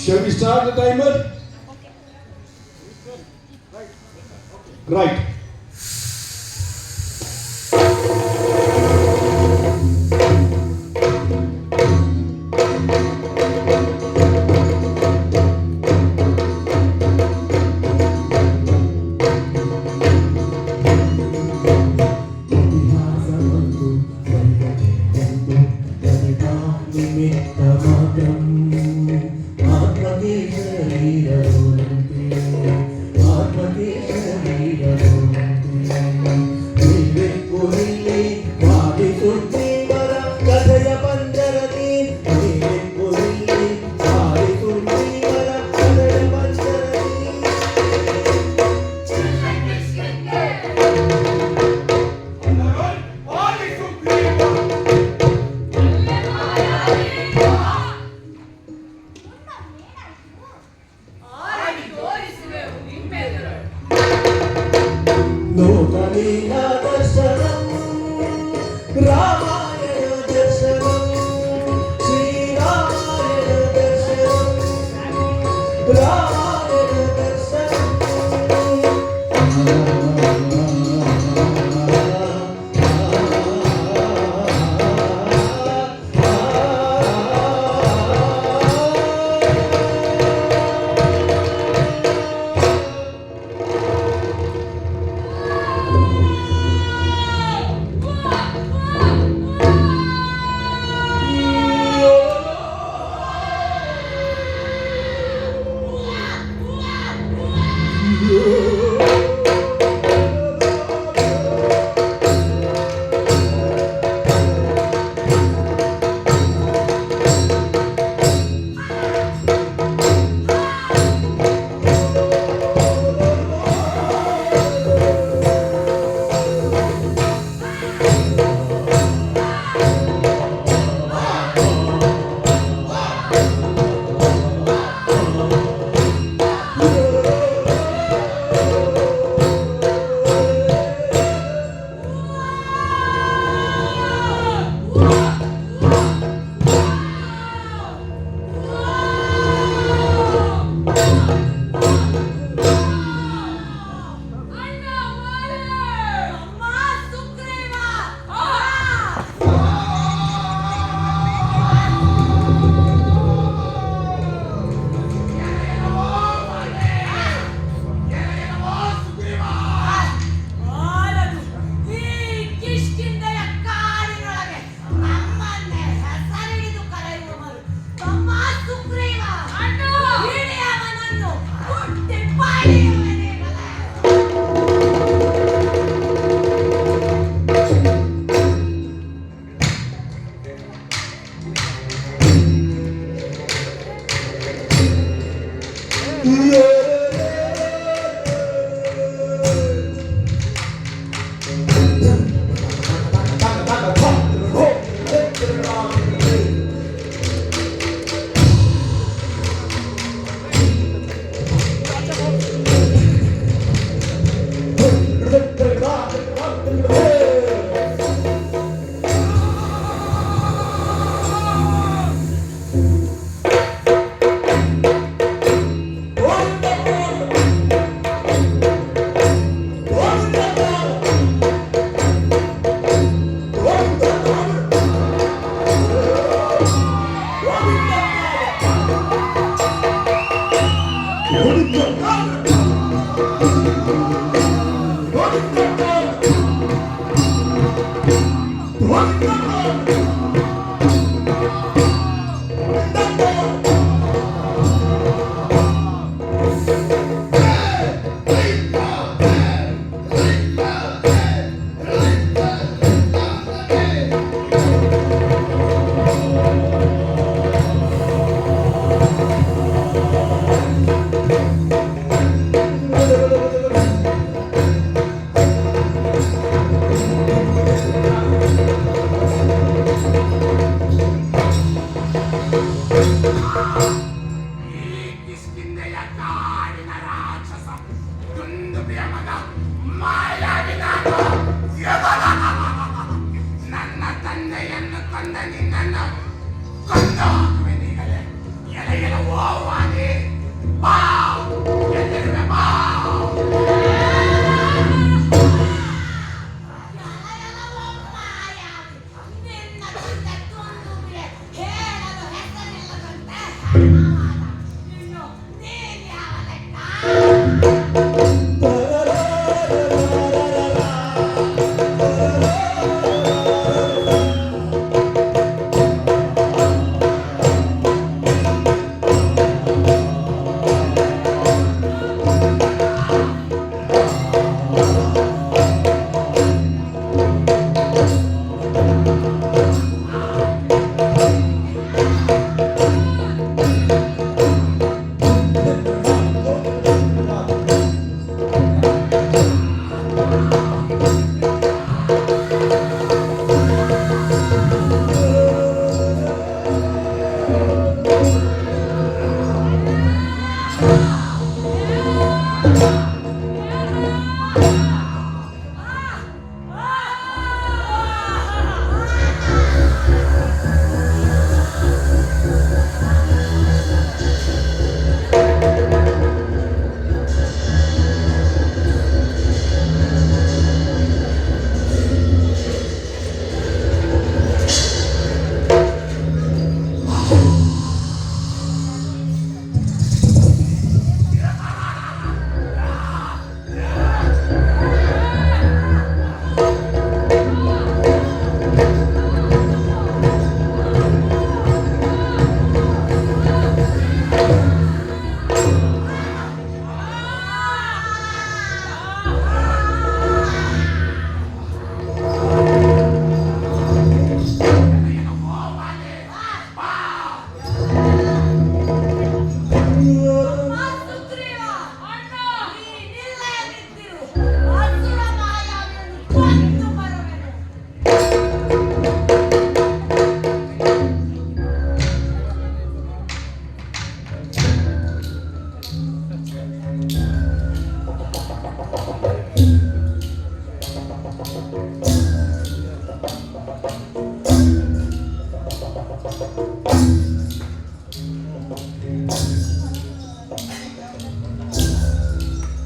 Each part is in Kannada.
Shall we start the timer? Right. ಕೊಂದ ನಿನ್ನನ್ನು ಕೊಂದು ಹಾಕುವೆನೀಗಲೇ ಎಲೆ ಎಲೆ ಓವಾನೆ ಇನ್ನು ನೀನ್ ಯಾವ ಲೆಕ್ಕ?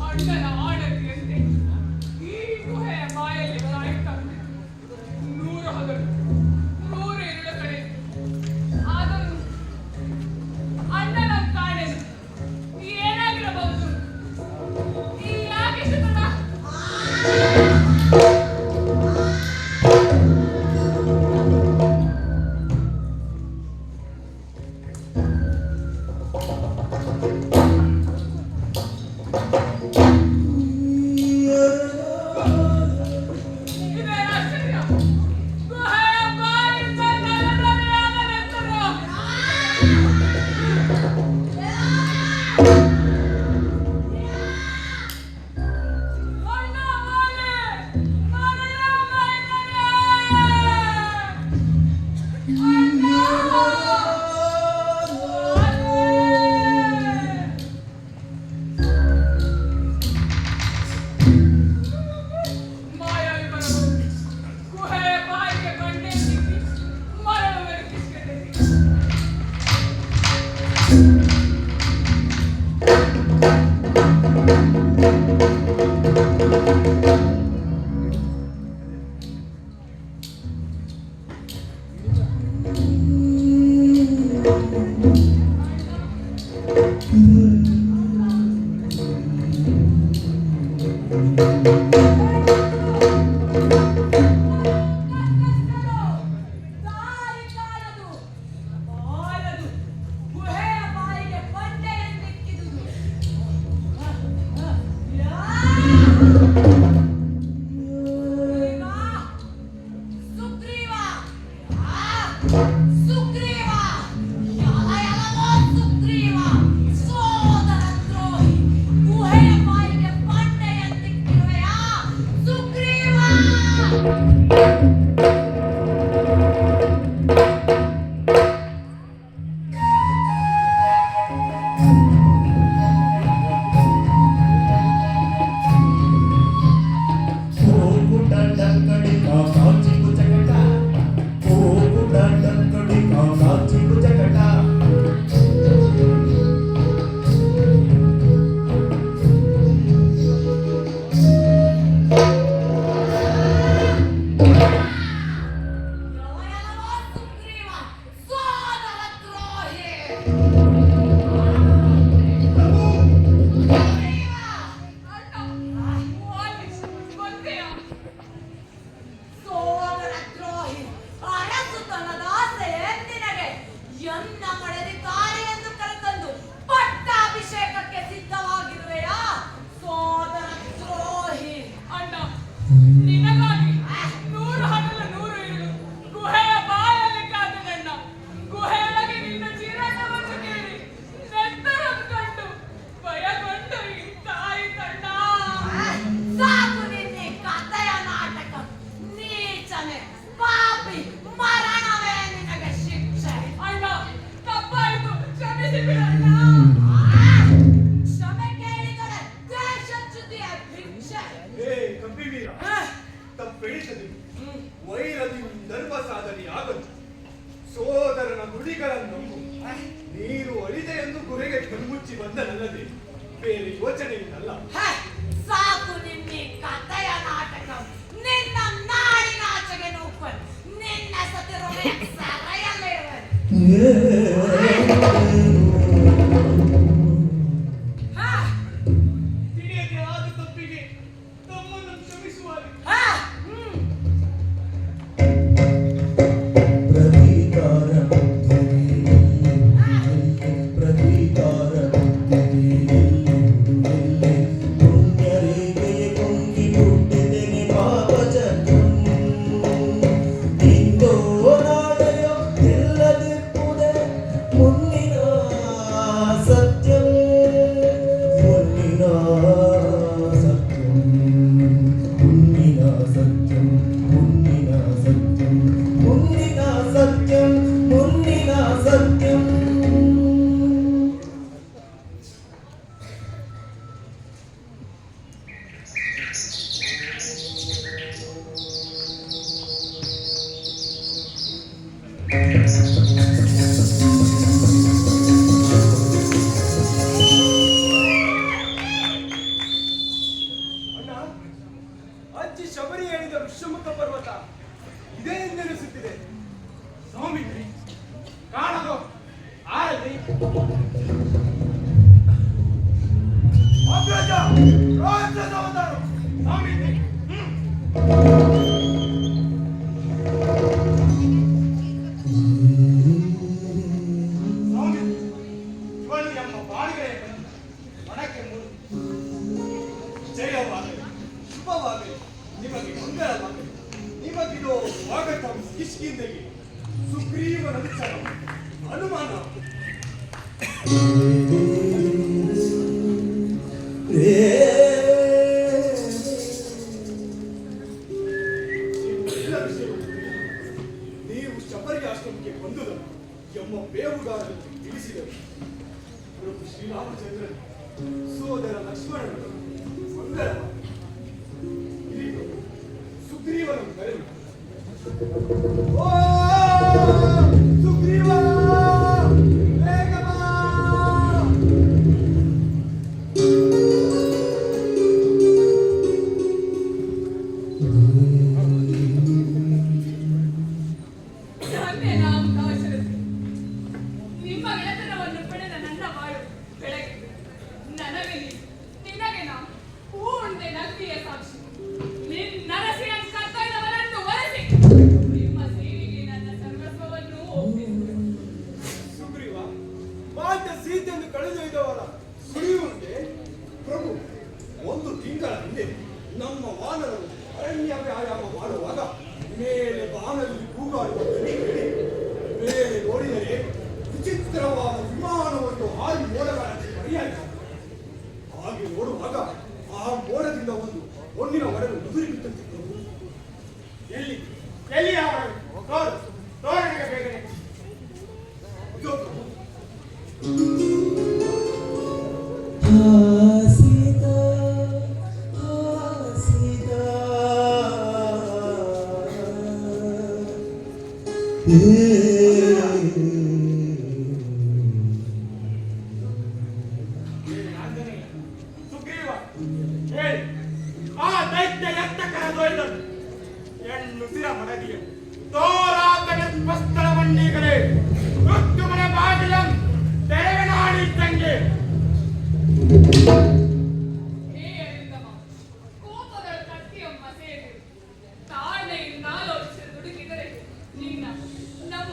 ಅಣ್ಣನ ಆಣತಿಯಂತೆ ಈ ಗುಹೆಯ ಬಾಯಲ್ಲಿ ಕಾಯುತ್ತಂತೆ 100 ಹಗಲು 100 ಇರುಳ ಕಡೆ ಆದರೂ ಅಣ್ಣನ ಕಾಣೆನು. ಏನಾಗಿರಬಹುದು? ಈ ಯಾಕೆ ಸುತನ? ಕ್ಷಮಿಸಿ ಬಿಡಣ್ಣ. ಕ್ಷಮೆ ಕೇಳಿದರೆ ದೇಶಚ್ಯುತಿಯ ಭಿಕ್ಷೆ. ಕಪಿವೀರ, ತಪ್ಪೆಣಿಸದೆ ವೈರದಿಯು ಧರ್ಮ ಸಾಧನೆ ಆಗದು. ಸೋದರನ ನುಡಿಗಳನ್ನು ನೀರು ಅಳಿದೆ ಎಂದು ಗುರೆಗೆ ಕಣ್ಮುಚ್ಚಿ ಬಂದನಲ್ಲದೆ ಬೇರೆ ಯೋಚನೆಯಿಂದಲ್ಲ. ಸಾಕು ನಿನ್ನೆ ಕಥೆಯ ನಾಟಕ. ನಿನ್ನ ನಾಡಿನಾಚೆಗೆ ನೂಕನ್, ನಿನ್ನ ಸತಿರುವೆ ಸರೆಯಲೇವನ್. ತಿಳಿಯದೆ ಆದ ತಪ್ಪಿಗೆ ತಮ್ಮನ್ನು ಕ್ಷಮಿಸುವಾಗ ಅಜ್ಜಿ ಶಬರಿ ಹೇಳಿದ ಋಷ್ಯಮುಖ ಪರ್ವತ ಇದೇ ಎಂದೆನಿಸುತ್ತಿದೆ. ಸ್ವಾಮಿ ಕಾಣದು ಆರಲಿ ಅಗ್ರಜ ರಾಜ್ಯದ ಅವತಾರ ಸ್ವಾಮಿ. ಸ್ವಾಮಿ ಇವಳು ನಮ್ಮ ಬಾಳಿಗೆ ಮನಕ್ಕೆ ಜಯವಾಗಲಿ, ಶುಭವಾಗಲಿ, ನಿಮಗೆ ಮಂಗಳವಾಗಲಿ. ನಿಮಗಿದು ಸ್ವಾಗತ ಕಿಷ್ಕಿಂದೆಗೆ ಸುಗ್ರೀವನ ವಿಚಾರ ಅನುಮಾನ. ಎಲ್ಲ ವಿಷಯಗಳು ನೀವು ಶಬರಿ ಆಶ್ರಮಕ್ಕೆ ಬಂದುದು ಎಂಬ ಬೇವುಗಾರರಿಗೆ ತಿಳಿಸಿದರು. ಪ್ರಭು ಶ್ರೀರಾಮಚಂದ್ರನ್ ಸೋದರ ಲಕ್ಷ್ಮಣನು ಮಂಗಳವಾಗಲಿ. ಸುಗ್ರೀವನು ಕರೆದು ಓ ಸುಗ್ರೀವ ಬೇಗ ಬಾ. ಧನ್ಯ ರಾಮ ದಾಶರಥಿ. ನಿಮ್ಮ ಗೆಳೆತನವನ್ನು ಪಡೆದ ನನ್ನ ಬಾಳು ಬೆಳಗಿದೆ. ನನಗೆ ನಿನಗೆ ನಾ ಪೂರ್ಣ ನಗ್ನಿಯ ಸಾಕ್ಷಿ. ನರಸಿನ ಕರ್ತವ್ಯವನ್ನು ವರೆಸಿ ನಿಮ್ಮ ಸೇವೆಗೆ ನನ್ನ ಸರ್ವಸ್ವವನ್ನು ಒಪ್ಪಿಸಿದೆ. ಸುಗ್ರೀವ ಮಾನ್ಯ ಸೀತೆಯನ್ನು ಕಳೆದೊಯ್ದವರ ಸುಳಿಯುವಂತೆ ಪ್ರಭು ಒಂದು ತಿಂಗಳ ಹಿಂದೆ ನಮ್ಮ ವಾನರರು ಅರಣ್ಯ ವ್ಯಾಯಾಮ ಮಾಡುವಾಗ ಮೇಲೆ ಬಾನಲ್ಲಿ ಕೂಗಾಡುವ ಧ್ವನಿ ಕೇಳಿ ಮೇಲೆ ನೋಡಿದರೆ ವಿಚಿತ್ರವಾದ ವಿಮಾನವನ್ನು ಹಾರಿ ಮೋಡಗಳ ಮರೆಯಾಯಿತು. ಹಾಗೆ ನೋಡುವಾಗ ಆ ಮೋಡದಿಂದ ಒಂದು ಹೊನ್ನಿನ ಒಡಲು ಉದುರಿ ಬಿಟ್ಟಂತೆ ಪ್ರಭು. ಎಲ್ಲಿ ಎಲ್ಲಿ ಆ ಒಡಲು? ತೋರಣೆಗೆ ಬೇಗನೆ. ಇದೋ ಪ್ರಭು. ಆಂಜನೇಯ, ಸುಗ್ರೀವ ಹೇಳಿ, ಆ ದೈತ್ಯ ಯತ್ನಕರ ದೊಯ್ದನು ಎನ್ನುಸಿರ ಮನದಿಯ ತೋರಾತನ ಸ್ಪಷ್ಟಳ ಮಣ್ಣೀಗಲೇ ಮೃತ್ಯು ಮನೆ ಬಾಗಿಲಂ ತೆರೆವನಾಡಿದ್ದಂಗೆ. ಹೇ ಅರಿಂದಮ, ಕೋಪದ ಕತ್ತಿಯೊಮ್ಮ ಸೇರಿ ತಾಳ್ಮೆಯಿಂದ ಆಲೋಚಿಸಿ ದುಡುಕಿದರೆ ನಿನ್ನ ನಮ್ಮ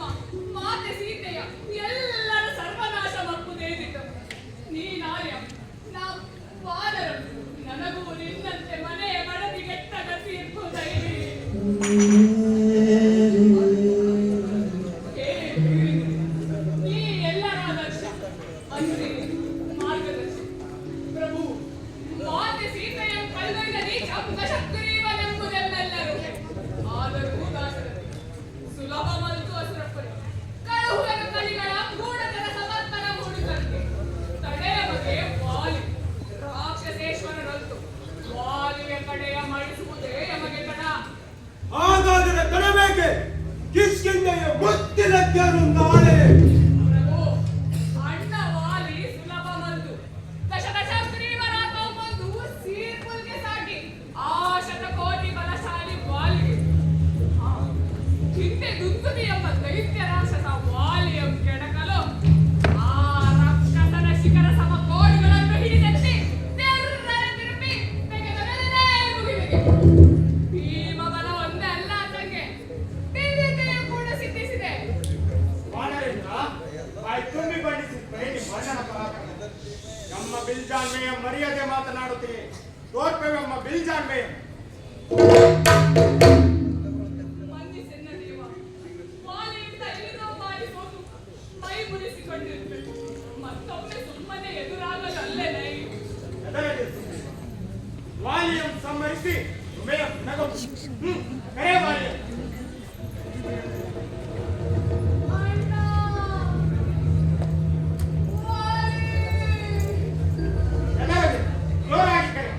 ನಮ್ಮ ಬಿಲ್ಜಾನ್ಮೆಯ ಮರ್ಯಾದೆ ಮಾತನಾಡುತ್ತೀಯೆ ತೋರ್ಪೆವೆಮ್ಮ ಬಿಲ್ಜಾನ್ಮೆಯ ಮನ್ನಿಸೆನ್ನ ದೇವ, ವಾಲಿಯಿಂದ ಏನೋ ಮಾಡಿ ಹೋದು ಮೈ ಮುರಿಸಿಕೊಂಡಿರ್ಬೇಕು. ಮತ್ತೊಮ್ಮೆ ಸುಮ್ಮನೆ ಎದುರಾಗಲು ಅಲ್ಲೇ ನೈ. ವಾಲಿಯಂ ಸಂಹರಿಸಿ ಸುಮೇಯಂ ನಗು. ಕರೆ ವಾಲಿಯಂ. ಅಣ್ಣ, ವಾಲಿ. ಎಲ್ಲರಿಗೆ ಜೋರಾಗಿ ಕರೆ.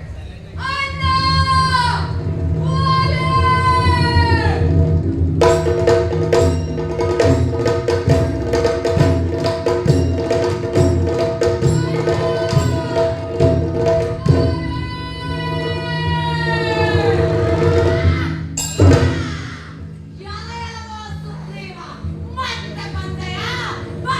ಅಣ್ಣ, ವಾಲಿ. ಎಲೆಯಲವೋ ಸುಗ್ರೀವ, ಮತ್ತೆ ಬಂದೆಯಾ? ಬಾ!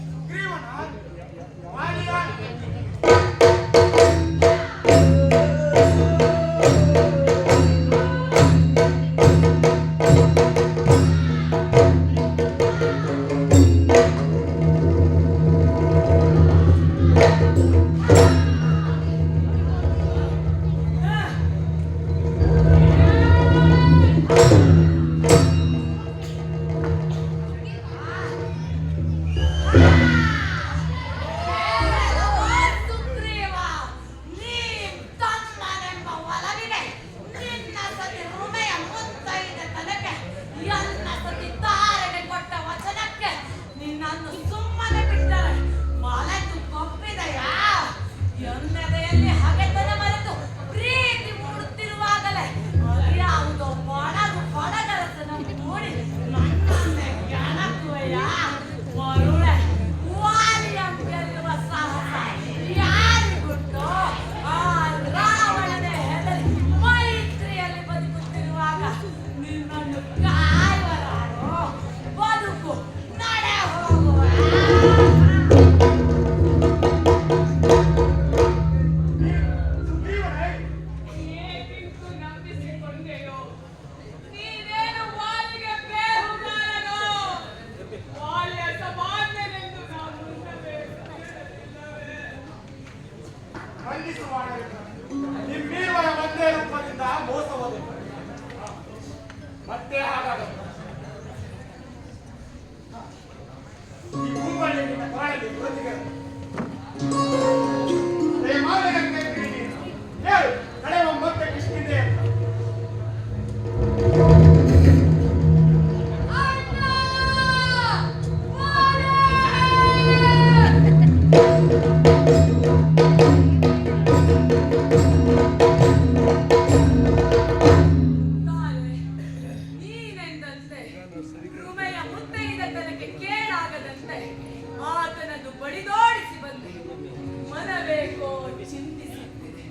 ಸುಗ್ರೀವನ ವಾಲಿಯ ಸುಗ್ರೀವ, ನೀನ್ ತಮ್ಮನೆಂಬ ಒಲವಿಗೆ ನಿನ್ನ ಸತಿ ರುಮೆಯ ಮುತ್ತೈದೆ ತನಕ್ಕೆ ಎಲ್ಲ ಸತಿ ತಾರೆಗೆ ಕೊಟ್ಟ ವಚನಕ್ಕೆ ನಿನ್ನನ್ನು ಸುಮ್ಮನೆ ಬಿಟ್ಟರೆ ಮಲೆತು ಕೊಪ್ಪಿದೆಯಾ? ಎನ್ನೆದೆಯಲ್ಲಿ ಹಗೆತನ ಮರೆತು ಪ್ರೀತಿ ಮೂಡುತ್ತಿರುವಾಗಲೇ ಅದ್ಯಾವುದೋ ಮೊಣಗು ಕೊಡಗರಸನ ಮೂಡಿ ನನ್ನನ್ನೇ ಕೆಣಕುವೆಯಾ? ಮರುಳೆ ವಾಲಿಯಂ ಗೆಲ್ಲುವ ಸಾಹಸ ಯಾರಿಗುಂಟು? ಆ ರಾವಣನೇ ಹೆದರಿ ಮೈತ್ರಿಯಲ್ಲಿ ಬದುಕುತ್ತಿರುವಾಗ ನಿನ್ನನ್ನು ಕಾಯುವರಾರು? ಬದುಕು ನಡೆ ಹೋಗುವ. ಸುಗ್ರೀವನೇ ಏನಿಂತು ನಂಬಿಸಿಕೊಂಡೆಯೋ? ನೀನೇನು ವಾಲಿಗೆ ಬೇಹುಗಾರನೋ? ವಾಲಿಯ ಸಮಾನ್ಯನೆಂದು ನಾವು ಉಣ್ಣಬೇಕಿಲ್ಲವೇ? ಖಂಡಿಸುವ ನಿಮ್ಮಿರುವರ ಒಂದೇ ರೂಪದಿಂದ ಮೋಸ ಹೋದೆ ಮತ್ತೆ ಹಾಗಾಗದು. ಈ ಭೂಮಿ ನಿನ್ನ ಕಾಲಲ್ಲಿ ಬದುಕಿದೆ. ಅದೇ ಮಾನವಕ್ಕೆ ಹೇಳು ಕಳೆವ ಮತ್ತೆ ಕಿಷ್ಕಿಂದೆ ಅಂತ. ಅಣ್ಣ, ವಾಲಿ. ತಾಳೆ, ನೀನೆಂದಂತೆ ರುಮೆಯ ಮುತ್ತೈದ ತನಗೆ ಕೇಳಾಗದಂತೆ ಆತನನ್ನು ಬಡಿದೋಡಿಸಿ ಬಂದೆ. ಮನಬೇಕೋ ಚಿಂತಿಸುತ್ತಿದೆ,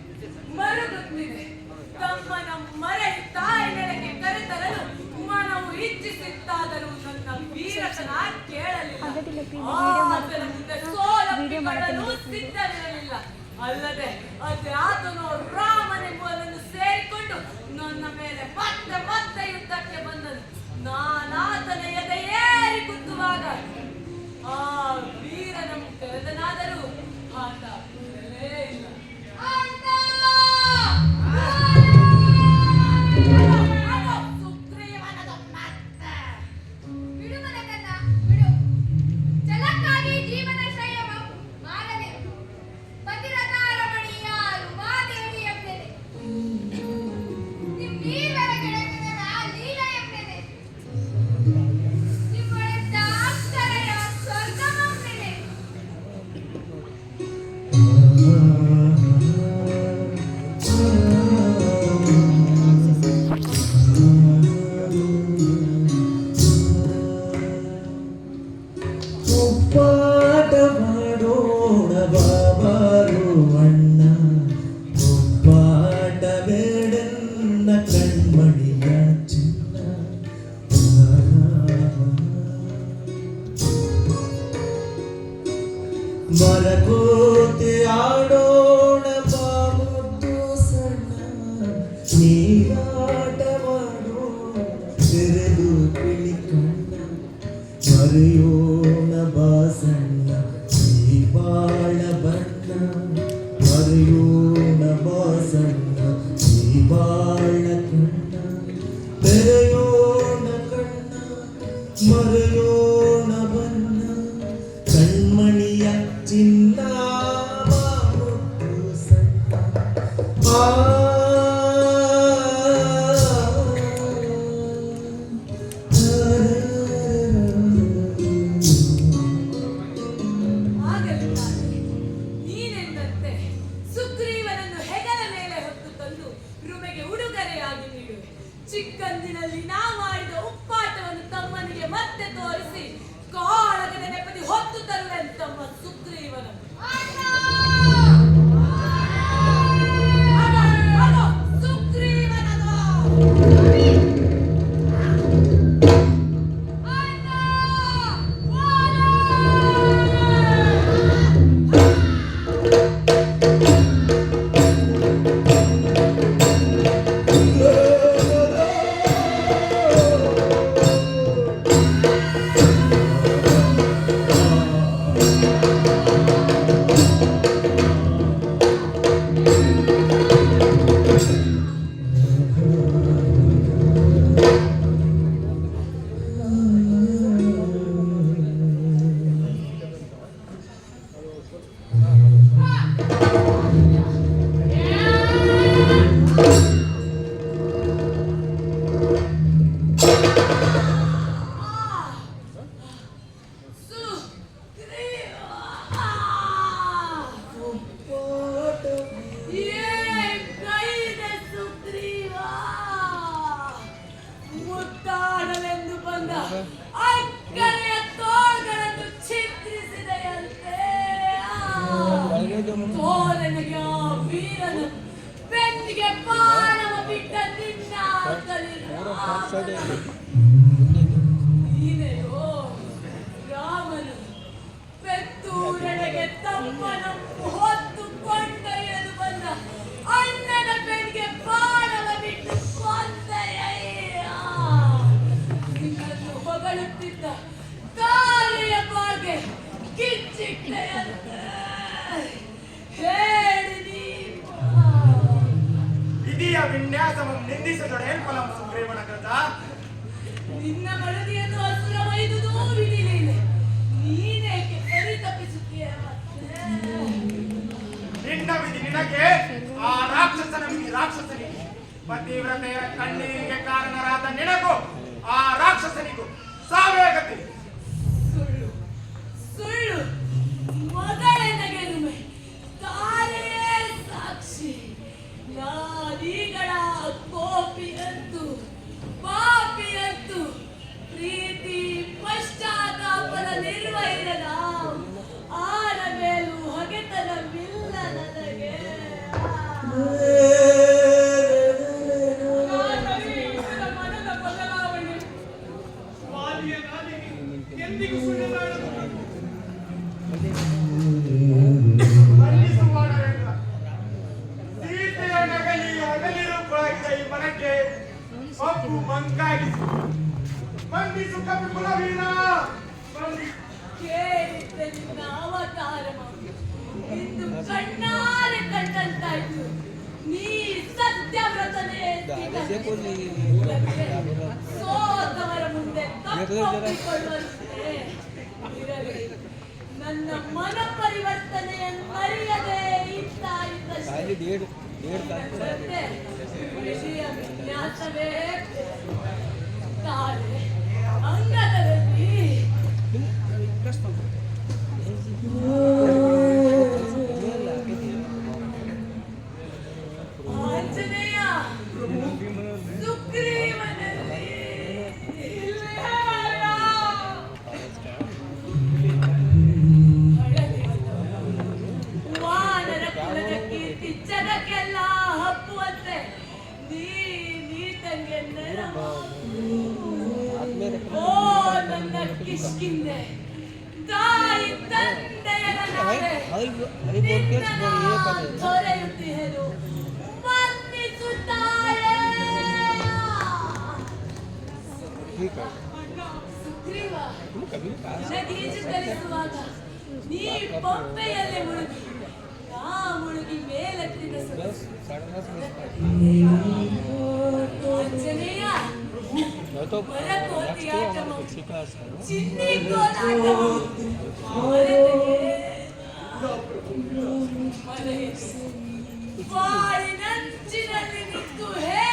ಮರುಗುತ್ತಿದೆ. ತಮ್ಮನ ಮರೆ ತಾಯಿ ನೆಲೆಗೆ ಕರೆತರಲು ಮನವು ಇಚ್ಛಿಸಿತ್ತಾದರೂ ನನ್ನ ವೀರತನ ಕೇಳಲಿಲ್ಲ. ಆತನ ಮುಂದೆ ಸೋಲಪ್ಪಿಕೊಳ್ಳಲು ಸಿದ್ಧವಿರಲಿಲ್ಲ. ಅಲ್ಲದೆ ಅದ್ಯಾತನೋ ರಾಮನೆಂಬುವನನ್ನು ಸೇರಿಕೊಂಡು ನನ್ನ ಮೇಲೆ ಮತ್ತೆ ಮತ್ತೆ ಯುದ್ಧಕ್ಕೆ ಬಂದನು. ನಾನಾತನ ಎದೆ ಏರಿ ಕುತ್ತುವಾಗ ಆ ವೀರನ ತೆರೆದನಾದರೂ ಆತ ಬಿಡಲೇ ಇಲ್ಲ. ಅದು ಸುಗ್ರೀವನದು ಮತ್ತೆ. ಬಿಡು ಮನಕನ್ನ, ಬಿಡು. ಛಲಕ್ಕಾಗಿ ಜೀವನ ಸಂಯಮ ಮಾಡದೆ ಪತಿರಥ ರಮಣೀಯ ಉಮಾದೇವಿಯಂತೆಯೇ ನಿಮ್ಮೀವರ ಕೆಳಗಿನ ಕಣ್ಮಣಿಯ ಚಿನ್ನ ಮರಕೋತೆ ಆಡೋಣ ಬಾಮುದ್ದು ಸಣ್ಣ ನೀರಾಟವಾಡೋ ತೆರೆದು ಕಿಳಿಕಣ್ಣ ಮರೆಯೋಣ ಬಾಸಣ್ಣ ಈ ಬಾಳ ಬಣ್ಣ ಮರೆಯೋಣ ಬಾಸಣ್ಣ ಈ ಬಾಳ ಕಣ್ಣ ತೆರೆಯೋಣ ಕಣ್ಣ ಮರೆಯೋಣ ಬಣ್ಣ ಕಣ್ಮಣಿಯ ಚಿನ್ನ ಬಾಮುದ್ದು ಸಣ್ಣ ಆಗಲಿ ತಾನೆ. ನೀನೆಂದಂತೆ ಸುಗ್ರೀವನನ್ನು ಹೆಗಲ ಮೇಲೆ ಹೊತ್ತು ತಂದು ರುಮೆಗೆ ಉಡುಗೊರೆಯಾಗಿ ನೀಡುವೆ. ಚಿಕ್ಕಂದಿನಲ್ಲಿ ನಾ ಮಾಡಿದ ಉಪ್ಪಾಟವನ್ನು ತಮ್ಮನಿಗೆ ಮತ್ತೆ ತೋರಿಸಿ ಕಾಳಗದ ನೆಪದಿ ಹೊತ್ತು ತರುವೆ ತಮ್ಮ ಸುಗ್ರೀವನನ್ನು. ಅದು ಸುಗ್ರೀವನದು. ಮುತ್ತಾಡಲೆಂದು ಬಂದ ಅಕ್ಕರೆಯ ತೋಳ್ಗಳನ್ನು ಛಿದ್ರಿಸಿದೆಯಂತೆ. ತೋರನಿಗೆ ಆ ವೀರನು ಬೆನ್ನಿಗೆ ಬಾಣವ ಬಿಟ್ಟ ನಿನ್ನ ನೀನೆಯೋ ರಾಮನು ಪೆತ್ತೂರನೆಗೆ ತಮ್ಮನನ್ನು ಹೊತ್ತು ಕೊಂಡೊಯ್ಯಲು ಬಂದ ಅಣ್ಣನ ಬೆನ್ನಿಗೆ ಬಾಣವ ಬಿಟ್ಟು ಕೊಂದೆಯಯ್ಯ. ನಿನ್ನನ್ನು ಹೊಗಳುತ್ತಿದ್ದ ತಾಯಿಯ ಬಾಗೆ ಕಿಚ್ಚಿಟ್ಟೆಯಂತೆ. ಹೇಳಿ ನೀವು ವಿಧಿಯ ವಿನ್ಯಾಸವನ್ನು ನಿಂದಿಸದೊಡೆಯಲ್ಪಲಂ ಸುಗ್ರೀವನ ಕೃತ ನಿನ್ನ ಮಡದಿಯನ್ನು ಹಸುರ ಒಯ್ದುದು ವಿಧಿಲಿಲ್ಲ. ನೀನೇಕೆ ಪರಿತಪಿಸುತ್ತೀಯ ಮತ್ತೆ? ನಿನ್ನ ವಿಧಿ ನಿನಗೆ ಆ ರಾಕ್ಷಸನ ವಿಧಿ ರಾಕ್ಷಸನಿಗೆ ಪತಿವ್ರತೆಯ ಕಣ್ಣೀರಿಗೆ ಕಾರಣರಾದ ನಿನಗೂ ಆ ರಾಕ್ಷಸನಿಗೂ ಸಾವೇ ಗತಿ. ಸುಳ್ಳು ಸುಳ್ಳು ಮಗಳೆನಗೆ ರುಮೆ ತಾರೆಯೇ ಸಾಕ್ಷಿ. ನಾನೀಗಳ ಕೋಪಿಯಂತೂ ಪಾಪಿಯಂತೂ ಪ್ರೀತಿ ಪಶ್ಚಾತ್ತಾಪದ ನಿರ್ವಹಿರದ ಆರ ಮೇಲೂ ಹೊಗೆತನವಿಲ್ಲ ನನಗೆ. ಮನದ ಬದಲಾವಣೆ ವಾಲಿಯ ನಾಲಿಗೆ ಎಂದಿಗೂ ಸುಳ್ಳಾಡದು. ಮನ್ನಿಸುವಾಡವೇಂದ್ರ ಸೀತೆಯ ನಗಲಿ ಹಗಲಿರುಪಾಗಿದ ಈ ಮನಕ್ಕೆ ಒಪ್ಪು ಮಂಕಾಗಿಸು. ಬಂಧಿಸು ಕಪಿ ಕುಲವೀರ ಬಂಧಿಸು. ಕೇಳಿದ್ದೆ ನಿನ್ನ ಅವತಾರ ಇಂದು ಕಣ್ಣಾರೆ ಕಂಡಂತಾಯ್ತು. ನೀ ಸತ್ಯವ್ರತನೇ ಸೋತವರ ಮುಂದೆ ತಪ್ಪಿಕೊಳ್ಳುವಂತೆ ಇರಲಿ. ನನ್ನ ಮನ ಪರಿವರ್ತನೆಯನ್ನು ಮರೆಯದೆ ಇದ್ದಾಯಿತಷ್ಟೇ. ವಿಷಯ ವಿನ್ಯಾಸವೇ ತಾರೆ ಅಂಗದಲ್ಲಿ ಆಂಜನೇಯ ಸುಗ್ರೀವನಲ್ಲಿ ವಾನರ ಕುಲದ ಕೀರ್ತಿ ಜಗಕ್ಕೆಲ್ಲ ಹಬ್ಬುವಂತೆ ನೀ ನಂಗೆ ನೆನಪು. ಓ ನನ್ನ ಕಿಷ್ಕಿಂದೆ, ತಾಯಿ ತಂದೆಯರ ನಾಡೆ, ನಿನ್ನ ತೊರೆಯುತ್ತಿಹೆನು, ಮನ್ನಿಸು ತಾಯೇ. ಸುಗ್ರೀವ, ನನಗೀಜು ಕಲಿಸುವಾಗ ನೀ ಬೊಬ್ಬೆಯಲ್ಲಿ ಮುಳುಗಿ, ನಾ ಮುಳುಗಿ ಮೇಲತ್ತಿನ ಆಂಜನೇಯ, ವರಕೋತಿಯಾಟವು, ಚಿನ್ನಿ ಕೋಲಾಟವು ಮರೆಯಿತು. ಬಾಳಿನಂಚಿನಲ್ಲಿ ನಿಂತು ಹೇ